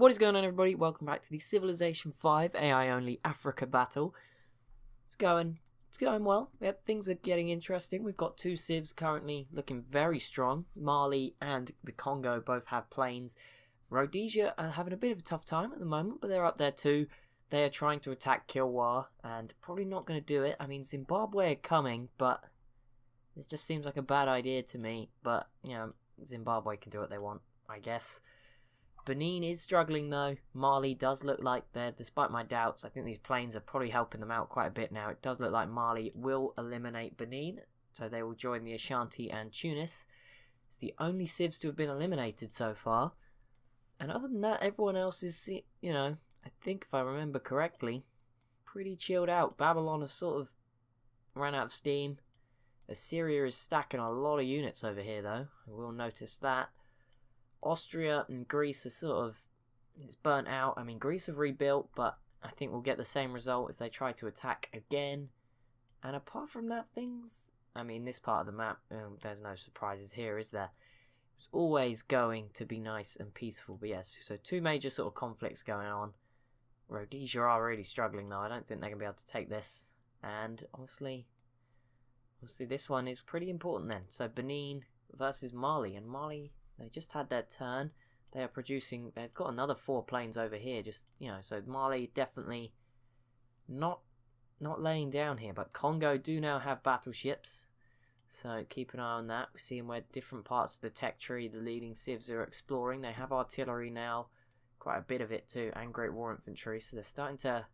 What is going on, everybody? Welcome back to the Civilization 5 AI only Africa battle. It's going well. Things are getting interesting. We've got two civs currently looking very strong. Mali and the Congo both have planes. Rhodesia are having a bit of a tough time at the moment, but they're up there too. They are trying to attack Kilwa and probably not going to do it. I mean, Zimbabwe are coming, but this just seems like a bad idea to me. But, you know, Zimbabwe can do what they want, I guess. Benin is struggling though. Mali does look like they're, despite my doubts, I think these planes are probably helping them out quite a bit now. It does look like Mali will eliminate Benin, so they will join the Ashanti and Tunis. It's the only civs to have been eliminated so far. And other than that, everyone else is, you know, I think if I remember correctly, pretty chilled out. Babylon has sort of ran out of steam. Assyria is stacking a lot of units over here though. I will notice that. Austria and Greece are sort of, it's burnt out. I mean, Greece have rebuilt, but I think we'll get the same result if they try to attack again. And apart from that, things, I mean, this part of the map, there's no surprises here, is there? It's always going to be nice and peaceful. But yes, so two major sort of conflicts going on. Rhodesia are really struggling though. I don't think they're going to be able to take this. And obviously this one is pretty important then. So Benin versus Mali, and Mali, they just had their turn. They are producing, they've got another 4 planes over here, just, you know, so Mali definitely not laying down here, but Congo do now have battleships, so keep an eye on that. We're seeing where different parts of the tech tree the leading civs are exploring. They have artillery now, quite a bit of it too, and great war infantry, so they're starting to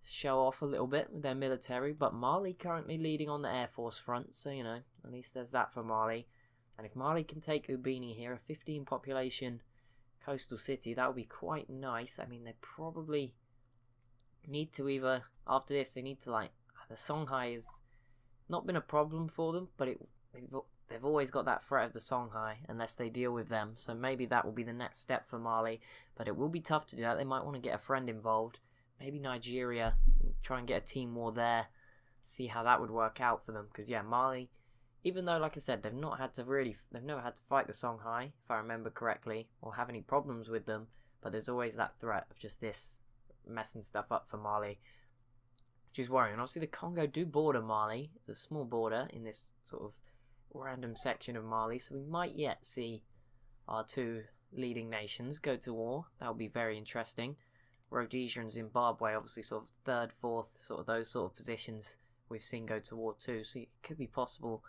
show off a little bit with their military, but Mali currently leading on the Air Force front, so, you know, at least there's that for Mali. And if Mali can take Ubini here, a 15 population coastal city, that would be quite nice. I mean, they probably need to either, after this, they need to, like, the Songhai has not been a problem for them, but they've always got that threat of the Songhai unless they deal with them. So maybe that will be the next step for Mali, but it will be tough to do that. They might want to get a friend involved. Maybe Nigeria, try and get a team war there, see how that would work out for them. Because, yeah, Mali, even though, like I said, they've never had to fight the Songhai, if I remember correctly, or have any problems with them, but there's always that threat of just this messing stuff up for Mali, which is worrying. And obviously the Congo do border Mali, it's a small border in this sort of random section of Mali, so we might yet see our two leading nations go to war. That would be very interesting. Rhodesia and Zimbabwe, obviously sort of third, fourth, sort of those sort of positions we've seen go to war too, so it could be possible.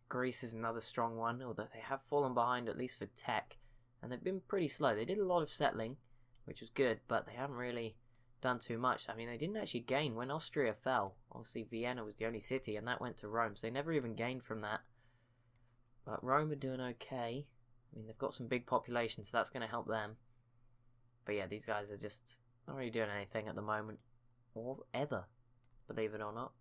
Greece is another strong one, although they have fallen behind at least for tech, and they've been pretty slow. They did a lot of settling, which was good, but they haven't really done too much. I mean, they didn't actually gain when Austria fell. Obviously, Vienna was the only city, and that went to Rome, so they never even gained from that. But Rome are doing okay. I mean, they've got some big populations, so that's going to help them. But yeah, these guys are just not really doing anything at the moment, or ever, believe it or not.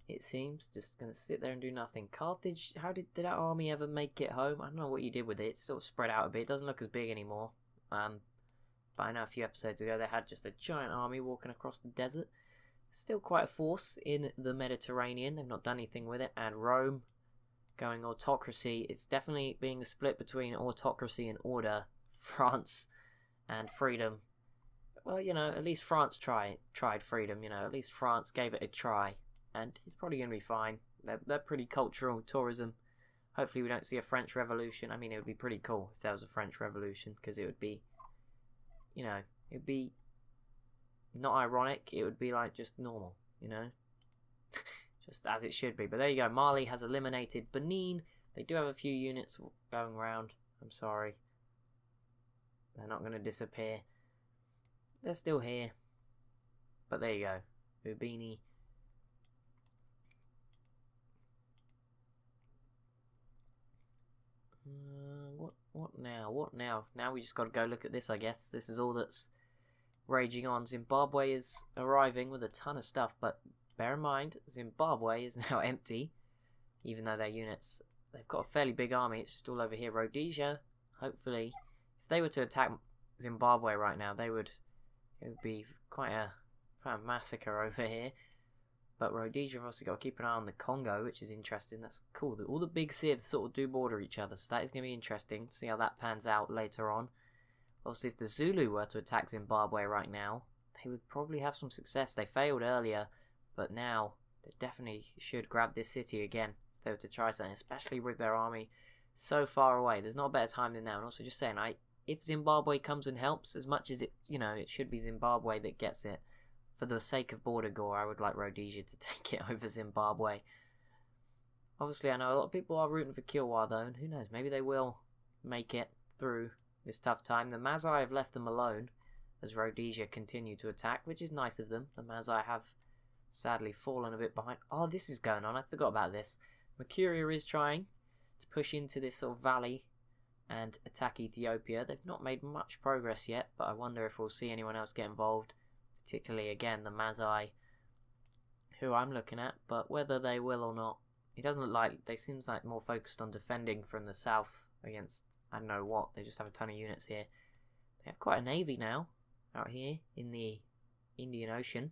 It seems, just going to sit there and do nothing. Carthage, how did that army ever make it home? I don't know what you did with it. It's sort of spread out a bit. It doesn't look as big anymore. But I know a few episodes ago they had just a giant army walking across the desert. Still quite a force in the Mediterranean. They've not done anything with it. And Rome going autocracy. It's definitely being a split between autocracy and order. France and freedom. Well, you know, at least France tried freedom. You know, at least France gave it a try. And it's probably going to be fine. They're pretty cultural tourism. Hopefully we don't see a French Revolution. I mean, it would be pretty cool if there was a French Revolution, because it would be, you know, it would be not ironic. It would be like just normal, you know, just as it should be. But there you go. Mali has eliminated Benin. They do have a few units going around. I'm sorry. They're not going to disappear. They're still here. But there you go. Ubini. What now? Now we just got to go look at this, I guess. This is all that's raging on. Zimbabwe is arriving with a ton of stuff, but bear in mind, Zimbabwe is now empty, even though their units, they've got a fairly big army. It's just all over here. Rhodesia, hopefully, if they were to attack Zimbabwe right now, it would be quite a massacre over here. But Rhodesia have also got to keep an eye on the Congo, which is interesting. That's cool. All the big civs sort of do border each other, so that is going to be interesting to see how that pans out later on. Obviously, if the Zulu were to attack Zimbabwe right now, they would probably have some success. They failed earlier, but now they definitely should grab this city again if they were to try something, especially with their army so far away. There's not a better time than now. And also, just saying, if Zimbabwe comes and helps, as much as it should be Zimbabwe that gets it, for the sake of border gore, I would like Rhodesia to take it over Zimbabwe. Obviously, I know a lot of people are rooting for Kilwa though, and who knows, maybe they will make it through this tough time. The Masai have left them alone as Rhodesia continue to attack, which is nice of them. The Masai have sadly fallen a bit behind. Oh, this is going on. I forgot about this. Mercuria is trying to push into this sort of valley and attack Ethiopia. They've not made much progress yet, but I wonder if we'll see anyone else get involved. Particularly, again, the Masai, who I'm looking at, but whether they will or not, it doesn't look like. They seem like more focused on defending from the south against, I don't know what. They just have a ton of units here. They have quite a navy now out here in the Indian Ocean.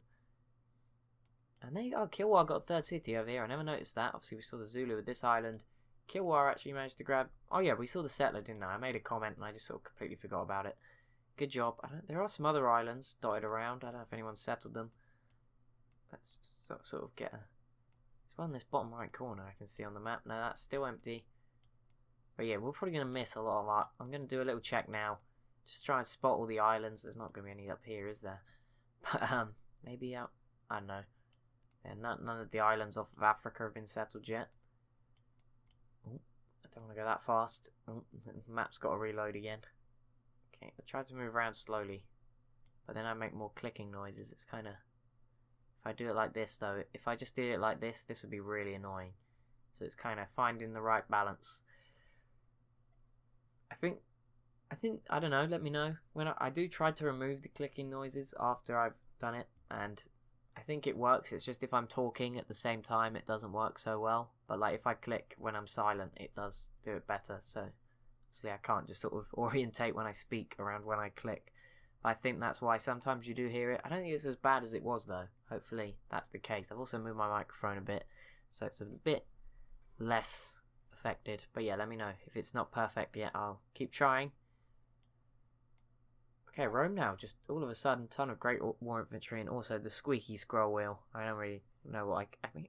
And Kilwa got a third city over here. I never noticed that. Obviously, we saw the Zulu with this island. Kilwa actually managed to grab. Oh yeah, we saw the settler, didn't I? I made a comment and I just sort of completely forgot about it. Good job. There are some other islands dotted around. I don't know if anyone's settled them. Let's just sort of get a... There's one in this bottom right corner I can see on the map. No, that's still empty. But yeah, we're probably going to miss a lot of that. I'm going to do a little check now. Just try and spot all the islands. There's not going to be any up here, is there? But maybe out... I don't know. Yeah, none of the islands off of Africa have been settled yet. Ooh, I don't want to go that fast. Oh, the map's got to reload again. Okay, I tried to move around slowly, but then I make more clicking noises. It's kind of... If I do it like this, though, if I just did it like this would be really annoying. So it's kind of finding the right balance. I think, I don't know, let me know. When I do try to remove the clicking noises after I've done it, and I think it works. It's just if I'm talking at the same time, it doesn't work so well. But like if I click when I'm silent, it does do it better. So obviously I can't just sort of orientate when I speak around when I click. I think that's why sometimes you do hear it. I don't think it's as bad as it was though. Hopefully that's the case. I've also moved my microphone a bit, so it's a bit less affected. But yeah, let me know if it's not perfect yet. I'll keep trying. Okay, Rome now. Just all of a sudden, ton of great war infantry, and also the squeaky scroll wheel. I don't really know what I mean.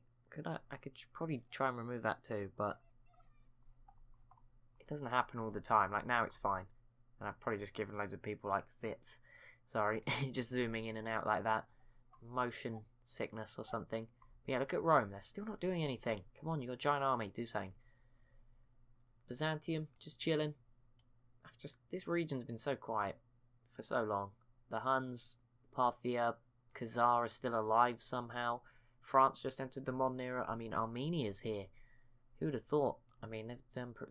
I could probably try and remove that too, but it doesn't happen all the time. Like now, it's fine, and I've probably just given loads of people like fits. Sorry, just zooming in and out like that. Motion sickness or something. But yeah, look at Rome. They're still not doing anything. Come on, you got a giant army. Do something. Byzantium, just chilling. This region's been so quiet for so long. The Huns, Parthia, Khazar are still alive somehow. France just entered the modern era. I mean, Armenia's here. Who'd have thought? I mean,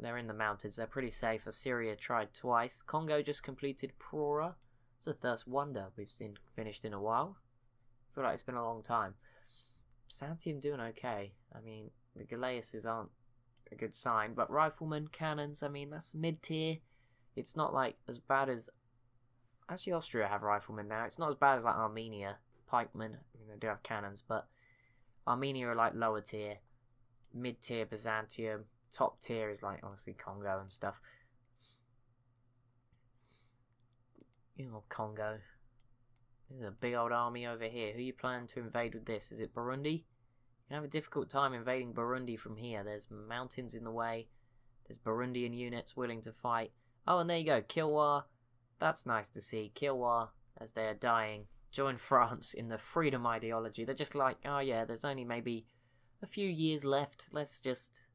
they're in the mountains. They're pretty safe. Assyria tried twice. Congo just completed Prora. It's a first wonder we've seen finished in a while. I feel like it's been a long time. Byzantium doing okay. I mean, the Galeuses aren't a good sign, but riflemen, cannons, I mean, that's mid-tier. It's not like as bad as... Actually, Austria have riflemen now. It's not as bad as like Armenia. Pikemen, I mean, they do have cannons, but Armenia are like lower tier. Mid-tier Byzantium. Top tier is like, honestly, Congo and stuff. You know, Congo. There's a big old army over here. Who are you planning to invade with this? Is it Burundi? You can have a difficult time invading Burundi from here. There's mountains in the way. There's Burundian units willing to fight. Oh, and there you go. Kilwa. That's nice to see. Kilwa, as they are dying, join France in the freedom ideology. They're just like, oh yeah, there's only maybe a few years left. Let's just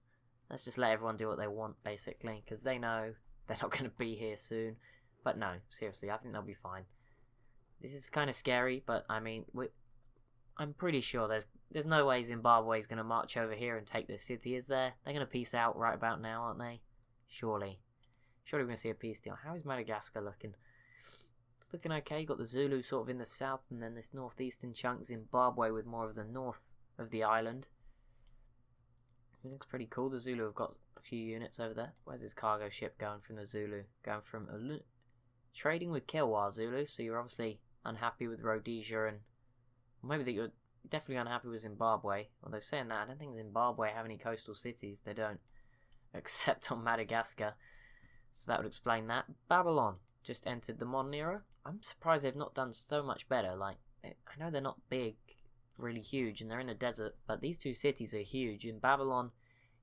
let everyone do what they want, basically, because they know they're not going to be here soon. But no, seriously, I think they'll be fine. This is kind of scary, but I mean, I'm pretty sure there's no way Zimbabwe's going to march over here and take this city, is there? They're going to peace out right about now, aren't they? Surely. Surely we're going to see a peace deal. How is Madagascar looking? It's looking okay. You've got the Zulu sort of in the south, and then this northeastern chunk, Zimbabwe, with more of the north of the island. It looks pretty cool. The Zulu have got a few units over there. Where's this cargo ship going from the Zulu? Going from trading with Kilwa, Zulu, so you're obviously unhappy with Rhodesia, and maybe that you're definitely unhappy with Zimbabwe. Although saying that, I don't think Zimbabwe have any coastal cities. They don't, except on Madagascar. So that would explain that. Babylon. just entered the modern era. I'm surprised they've not done so much better. Like, I know they're not big, really huge, and they're in a desert, but these two cities are huge. In Babylon,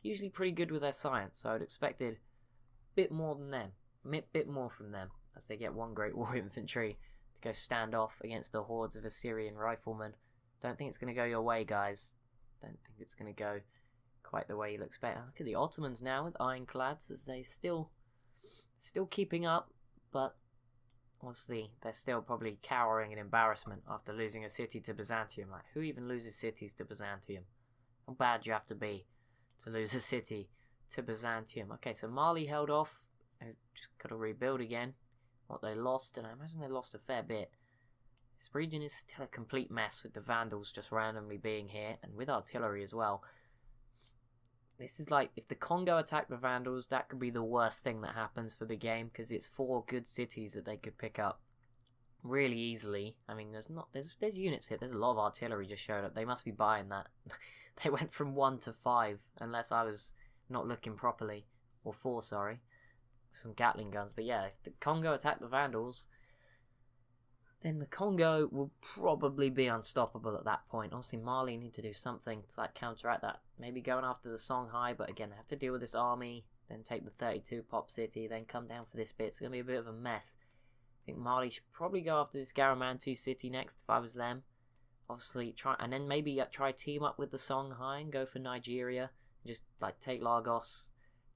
usually pretty good with their science, so I'd expected a bit more than them, a bit more from them, as they get one great war infantry to go stand off against the hordes of Assyrian riflemen. Don't think it's going to go your way, guys. Don't think it's going to go quite the way you'll expect. Look at the Ottomans now with ironclads, as they still keeping up, but obviously they're still probably cowering in embarrassment after losing a city to Byzantium. Like, who even loses cities to Byzantium? How bad do you have to be to lose a city to Byzantium? Okay, so Mali held off. They've just got to rebuild again what they lost, and I imagine they lost a fair bit. This region is still a complete mess with the Vandals just randomly being here, and with artillery as well. This is like, if the Congo attack the Vandals, that could be the worst thing that happens for the game, because it's 4 good cities that they could pick up really easily. I mean, there's units here. There's a lot of artillery just showed up. They must be buying that. They went from 1 to 5, unless I was not looking properly. Or 4, sorry. Some Gatling guns. But yeah, if the Congo attack the Vandals, then the Congo will probably be unstoppable at that point. Obviously, Mali need to do something to like counteract that. Maybe going after the Songhai, but again, they have to deal with this army, then take the 32 pop city, then come down for this bit. It's going to be a bit of a mess. I think Mali should probably go after this Garamanti city next if I was them. Obviously, and then maybe try team up with the Songhai and go for Nigeria. Just like take Lagos,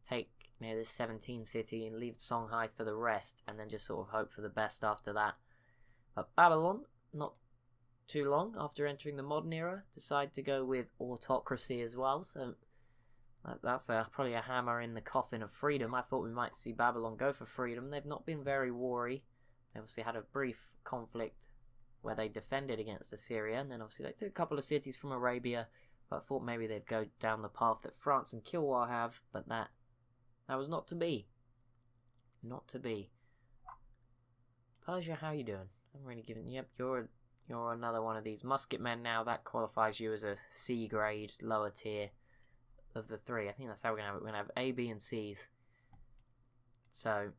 take this 17 city and leave Songhai for the rest, and then just sort of hope for the best after that. But Babylon, not too long after entering the modern era, decide to go with autocracy as well. So that's probably a hammer in the coffin of freedom. I thought we might see Babylon go for freedom. They've not been very wary. They obviously had a brief conflict where they defended against Assyria, and then obviously they took a couple of cities from Arabia. But I thought maybe they'd go down the path that France and Kilwa have, but that was not to be. Not to be. Persia, how you doing? I'm really giving. Yep, you're another one of these musket men now. That qualifies you as a C grade, lower tier of the 3. I think that's how we're gonna have it. We're gonna have A, B, and C's. So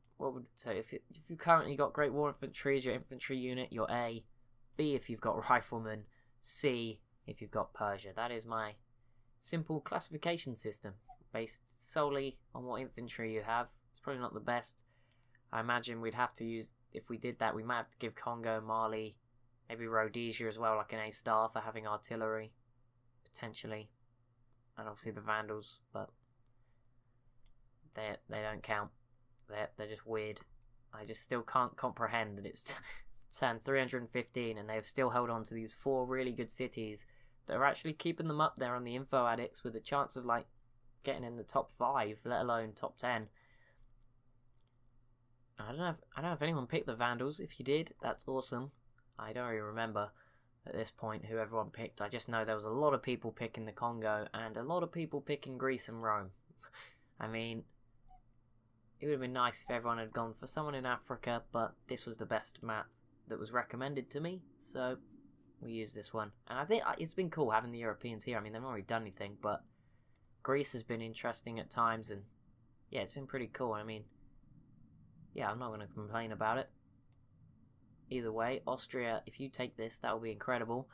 if you currently got Great War Infantry as your infantry unit, you're A. B if you've got riflemen. C if you've got Persia. That is my simple classification system based solely on what infantry you have. It's probably not the best. I imagine we'd have to use, if we did that, we might have to give Congo, Mali, maybe Rhodesia as well, like an A-star for having artillery, potentially. And obviously the Vandals, but they don't count. They're just weird. I just still can't comprehend that it's turned 315 and they've still held on to these 4 really good cities that are actually keeping them up there on the info addicts with a chance of like getting in the top 5, let alone top 10. I don't know if anyone picked the Vandals. If you did, that's awesome. I don't really remember at this point who everyone picked. I just know there was a lot of people picking the Congo and a lot of people picking Greece and Rome. I mean, it would have been nice if everyone had gone for someone in Africa, but this was the best map that was recommended to me, so we used this one. And I think it's been cool having the Europeans here. I mean, they've not really done anything, but Greece has been interesting at times, and yeah, it's been pretty cool. I mean, yeah, I'm not going to complain about it. Either way, Austria, if you take this, that will be incredible.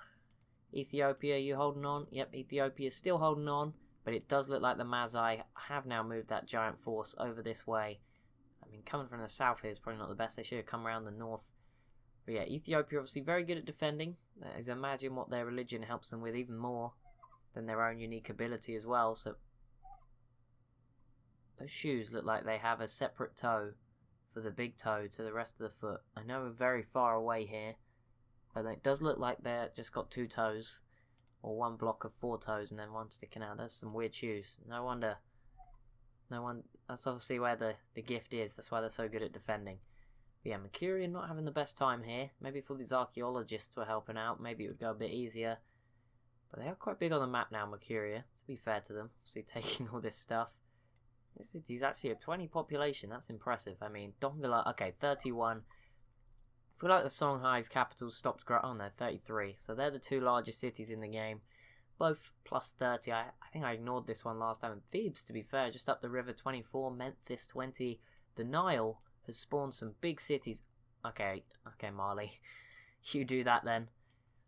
Ethiopia, you holding on? Yep, Ethiopia is still holding on, but it does look like the Mazai have now moved that giant force over this way. I mean, coming from the south here is probably not the best. They should have come around the north. But yeah, Ethiopia obviously very good at defending. That is, imagine what their religion helps them with even more than their own unique ability as well. So those shoes look like they have a separate toe for the big toe to the rest of the foot. I know we're very far away here, but it does look like they're just got 2 toes, or 1 block of 4 toes and then 1 sticking out. There's some weird shoes. No wonder. That's obviously where the gift is. That's why they're so good at defending. But yeah, Mercurian not having the best time here. Maybe if all these archaeologists were helping out, maybe it would go a bit easier. But they are quite big on the map now, Mercuria, to be fair to them. See, taking all this stuff. This city's actually a 20 population. That's impressive. I mean, Dongola, okay, 31. I feel like the Songhai's capital stopped growing. Oh no, 33. So they're the 2 largest cities in the game. Both plus 30. I think I ignored this one last time. And Thebes, to be fair, just up the river, 24. Memphis, 20. The Nile has spawned some big cities. Okay, Mali. You do that then.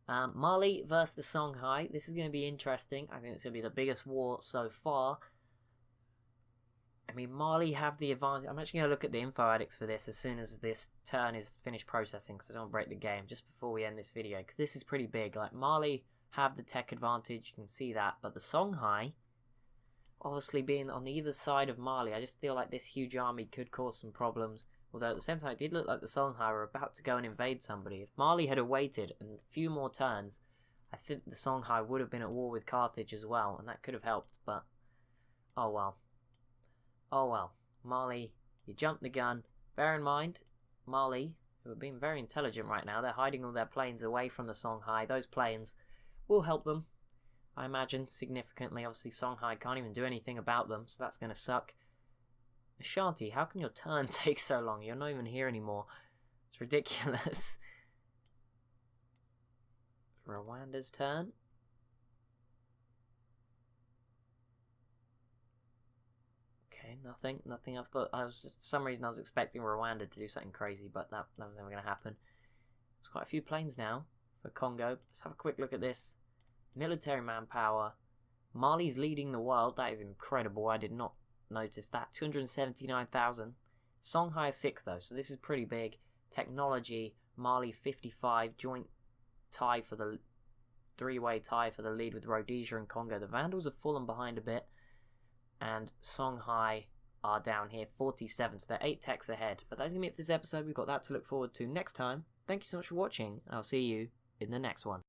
Mali versus the Songhai. This is going to be interesting. I think it's going to be the biggest war so far. I mean, Mali have the advantage. I'm actually going to look at the info addicts for this as soon as this turn is finished processing, because I don't want to break the game just before we end this video, because this is pretty big. Like, Mali have the tech advantage, you can see that, but the Songhai, obviously being on either side of Mali, I just feel like this huge army could cause some problems. Although at the same time, it did look like the Songhai were about to go and invade somebody. If Mali had waited a few more turns, I think the Songhai would have been at war with Carthage as well, and that could have helped, but oh well. Oh well, Mali, you jumped the gun. Bear in mind, Mali, who are being very intelligent right now, they're hiding all their planes away from the Songhai. Those planes will help them, I imagine, significantly. Obviously, Songhai can't even do anything about them, so that's going to suck. Ashanti, how can your turn take so long? You're not even here anymore. It's ridiculous. Rwanda's turn. Okay, nothing else. But I was just, for some reason I was expecting Rwanda to do something crazy, but that was never going to happen. There's quite a few planes now for Congo. Let's have a quick look at this. Military manpower. Mali's leading the world. That is incredible. I did not notice that. 279,000. Songhai is 6th though, so this is pretty big. Technology, Mali 55, joint tie for the three-way tie for the lead with Rhodesia and Congo. The Vandals have fallen behind a bit, and Songhai are down here 47, so they're 8 techs ahead. But that's going to be it for this episode. We've got that to look forward to next time. Thank you so much for watching, and I'll see you in the next one.